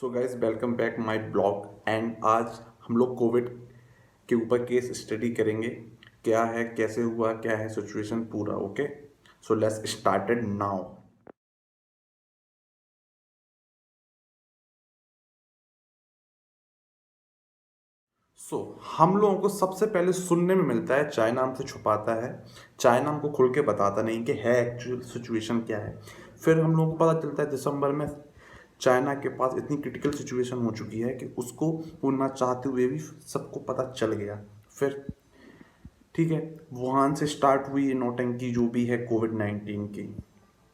So guys welcome back my blog and आज हम लोग कोविड के ऊपर केस स्टडी करेंगे। क्या है, कैसे हुआ, क्या है सिचुएशन पूरा। Okay, so let's started now. So हम लोगों को सबसे पहले सुनने में मिलता है चाइना हमसे छुपाता है, चाइना हमको खुल के बताता नहीं कि है एक्चुअल सिचुएशन क्या है। फिर हम लोगों को पता चलता है दिसंबर में चाइना के पास इतनी क्रिटिकल सिचुएशन हो चुकी है कि उसको पूरना चाहते हुए भी सबको पता चल गया। फिर ठीक है, वुहान से स्टार्ट हुई ये नौटंकी जो भी है कोविड 19 की।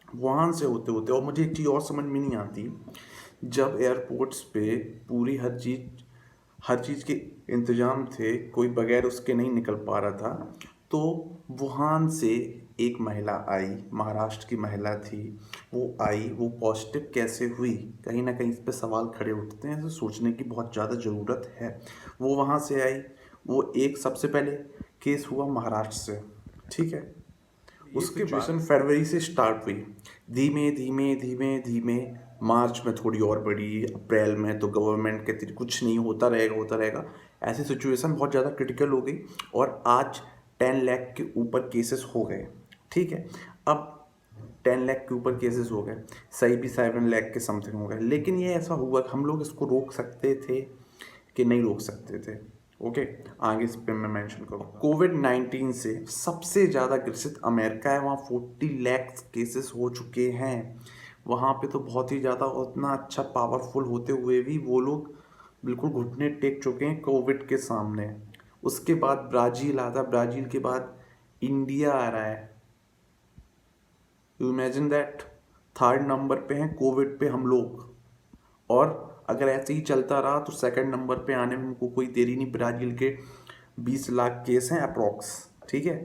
वुहान से होते होते, और मुझे एक चीज़ और समझ में नहीं आती, जब एयरपोर्ट्स पे पूरी हर चीज़ के इंतजाम थे, कोई बगैर उसके नहीं निकल पा रहा था, तो वुहान से एक महिला आई, महाराष्ट्र की महिला थी, वो आई, वो पॉजिटिव कैसे हुई? कहीं ना कहीं इस पे सवाल खड़े उठते हैं, तो सोचने की बहुत ज़्यादा ज़रूरत है। वो वहाँ से आई, वो एक सबसे पहले केस हुआ महाराष्ट्र से। ठीक है, उसके सिचुएशन फरवरी से स्टार्ट हुई, धीमे धीमे धीमे धीमे मार्च में थोड़ी और बढ़ी, अप्रैल में तो गवर्नमेंट कहती थी कुछ नहीं, होता रहेगा होता रहेगा। ऐसी सिचुएशन बहुत ज़्यादा क्रिटिकल हो गई और आज 10 लाख के ऊपर केसेस हो गए। ठीक है, अब 10 लाख के ऊपर केसेस हो गए, सही भी 7 लाख के समथिंग हो गए। लेकिन ये ऐसा हुआ कि हम लोग इसको रोक सकते थे कि नहीं रोक सकते थे। ओके, आगे इस पे मैं मेंशन करूँगा। कोविड 19 से सबसे ज़्यादा ग्रसित अमेरिका है, वहाँ 40 लाख केसेस हो चुके हैं। वहाँ पे तो बहुत ही ज़्यादा, उतना अच्छा पावरफुल होते हुए भी वो लोग बिल्कुल घुटने टेक चुके हैं कोविड के सामने। उसके बाद ब्राज़ील आता, ब्राज़ील के बाद इंडिया आ रहा है। You imagine that, third number पे हैं कोविड पे हम लोग। और अगर ऐसे ही चलता रहा तो सेकंड नंबर पे आने में हमको कोई देरी नहीं। ब्राज़ील के 20 लाख केस हैं अप्रॉक्स। ठीक है,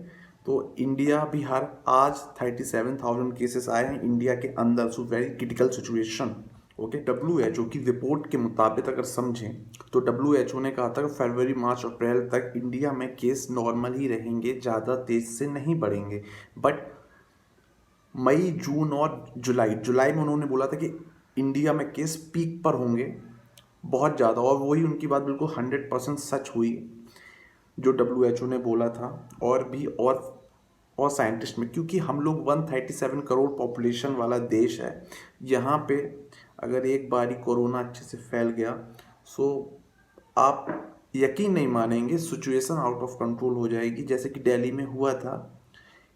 तो इंडिया भी हर आज 37,000 केसेस आए हैं इंडिया के अंदर। So very critical situation. Okay, WHO की रिपोर्ट के मुताबिक अगर समझें तो WHO ने कहा था कि फरवरी मार्च अप्रैल तक इंडिया में केस नॉर्मल ही रहेंगे, ज़्यादा तेज से नहीं बढ़ेंगे। बट मई, जून और जुलाई में उन्होंने बोला था कि इंडिया में केस पीक पर होंगे बहुत ज़्यादा, और वही उनकी बात बिल्कुल 100% सच हुई जो WHO ने बोला था। और भी और साइंटिस्ट में, क्योंकि हम लोग 137 करोड़ पॉपुलेशन वाला देश है, यहाँ पे अगर एक बार ही कोरोना अच्छे से फैल गया, सो आप यकीन नहीं मानेंगे, सिचुएशन आउट ऑफ कंट्रोल हो जाएगी। जैसे कि दिल्ली में हुआ था,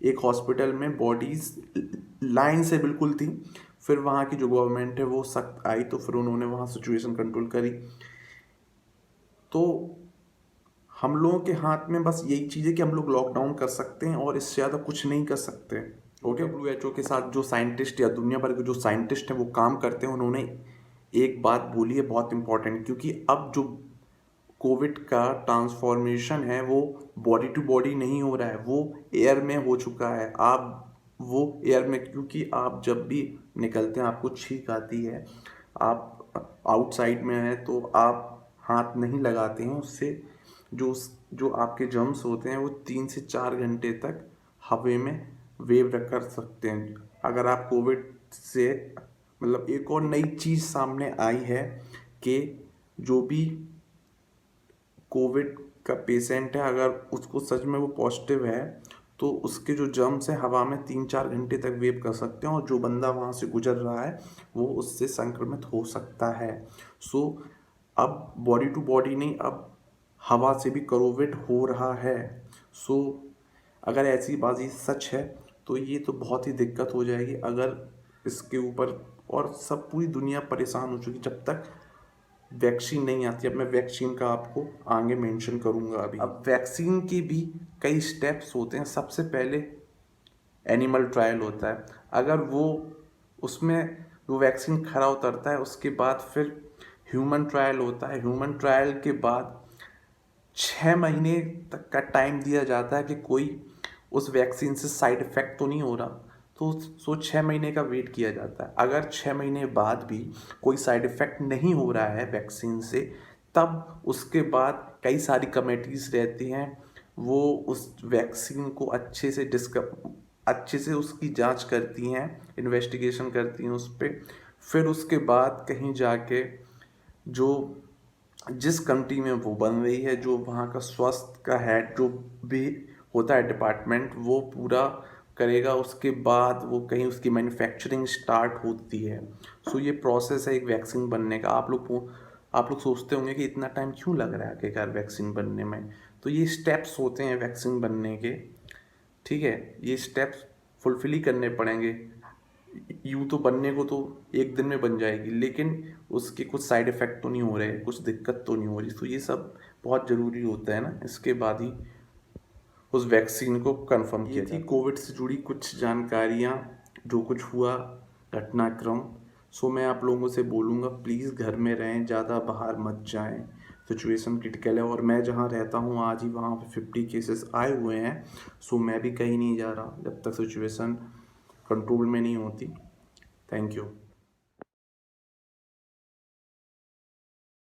एक हॉस्पिटल में बॉडीज लाइन से बिल्कुल थी, फिर वहाँ की जो गवर्नमेंट है वो सख्त आई, तो फिर उन्होंने वहाँ सिचुएशन कंट्रोल करी। तो हम लोगों के हाथ में बस यही चीज़ है कि हम लोग लॉकडाउन कर सकते हैं और इससे ज़्यादा कुछ नहीं कर सकते। ओके, WHO के साथ जो साइंटिस्ट या दुनिया भर के जो साइंटिस्ट हैं वो काम करते हैं, उन्होंने एक बात बोली है बहुत इंपॉर्टेंट, क्योंकि अब जो कोविड का ट्रांसफॉर्मेशन है वो बॉडी टू बॉडी नहीं हो रहा है, वो एयर में हो चुका है। आप वो एयर में, क्योंकि आप जब भी निकलते हैं आपको छींक आती है, आप आउटसाइड में हैं तो आप हाथ नहीं लगाते हैं, उससे जो जो आपके जर्म्स होते हैं वो 3 से 4 घंटे तक हवा में वेव कर सकते हैं। अगर आप कोविड से, मतलब एक और नई चीज़ सामने आई है कि जो भी कोविड का पेशेंट है, अगर उसको सच में वो पॉजिटिव है तो उसके जो जर्म्स हैं हवा में 3-4 घंटे तक वेव कर सकते हैं, और जो बंदा वहाँ से गुजर रहा है वो उससे संक्रमित हो सकता है। सो अब बॉडी टू बॉडी नहीं, अब हवा से भी कोविड हो रहा है। सो अगर ऐसी बाजी सच है तो ये तो बहुत ही दिक्कत हो जाएगी अगर इसके ऊपर, और सब पूरी दुनिया परेशान हो चुकी जब तक वैक्सीन नहीं आती। अब मैं वैक्सीन का आपको आगे मेंशन करूंगा। अभी अब वैक्सीन की भी कई स्टेप्स होते हैं। सबसे पहले एनिमल ट्रायल होता है, अगर वो उसमें वो वैक्सीन खरा उतरता है, उसके बाद फिर ह्यूमन ट्रायल होता है। ह्यूमन ट्रायल के बाद 6 महीने तक का टाइम दिया जाता है कि कोई उस वैक्सीन से साइड इफेक्ट तो नहीं हो रहा, तो 6 महीने का वेट किया जाता है। अगर 6 महीने बाद भी कोई साइड इफेक्ट नहीं हो रहा है वैक्सीन से, तब उसके बाद कई सारी कमेटीज़ रहती हैं, वो उस वैक्सीन को अच्छे से उसकी जांच करती हैं, इन्वेस्टिगेशन करती हैं उस पर। फिर उसके बाद कहीं जाके जो जिस कंट्री में वो बन रही है, जो वहाँ का स्वास्थ्य का हेड जो भी होता है डिपार्टमेंट, वो पूरा करेगा। उसके बाद वो कहीं उसकी मैन्युफैक्चरिंग स्टार्ट होती है। सो ये प्रोसेस है एक वैक्सीन बनने का। आप लोग सोचते होंगे कि इतना टाइम क्यों लग रहा है आखिरकार वैक्सीन बनने में। तो ये स्टेप्स होते हैं वैक्सीन बनने के, ठीक है। ये स्टेप्स फुलफिल ही करने पड़ेंगे। यूँ तो बनने को तो एक दिन में बन जाएगी, लेकिन उसके कुछ साइड इफ़ेक्ट तो नहीं हो रहे, कुछ दिक्कत तो नहीं हो रही। तो ये सब बहुत ज़रूरी होता है ना, इसके बाद ही उस वैक्सीन को कंफर्म किया जाता है। ये थी कोविड से जुड़ी कुछ जानकारियाँ, जो कुछ हुआ घटनाक्रम। सो मैं आप लोगों से बोलूँगा प्लीज़ घर में रहें, ज़्यादा बाहर मत जाएं। सिचुएशन क्रिटिकल है और मैं जहाँ रहता हूँ आज ही वहाँ पे 50 केसेस आए हुए हैं। सो मैं भी कहीं नहीं जा रहा जब तक सिचुएशन कंट्रोल में नहीं होती। Thank you.